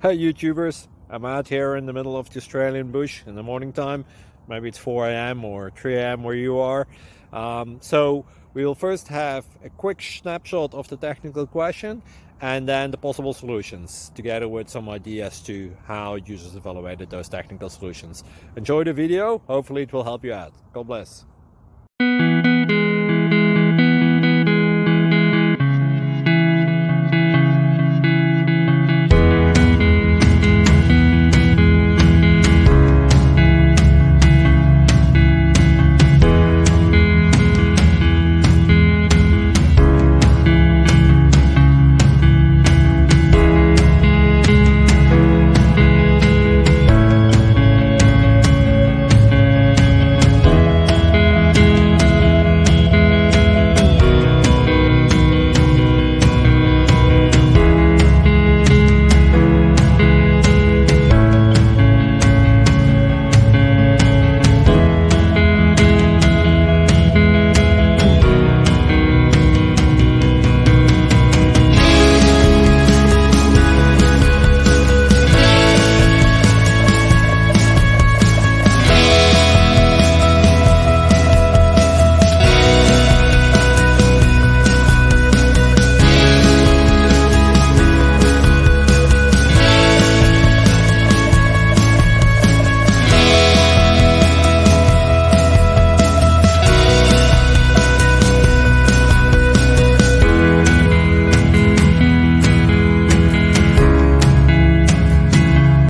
Hey YouTubers, I'm out here in the middle of the Australian bush in the morning time. Maybe it's 4 a.m. or 3 a.m. where you are. So we will first have a quick snapshot of the technical question and then the possible solutions, together with some ideas to how users evaluated those technical solutions. Enjoy the video, hopefully it will help you out. God bless.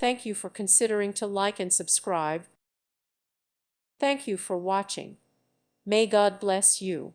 Thank you for considering to like and subscribe. Thank you for watching. May God bless you.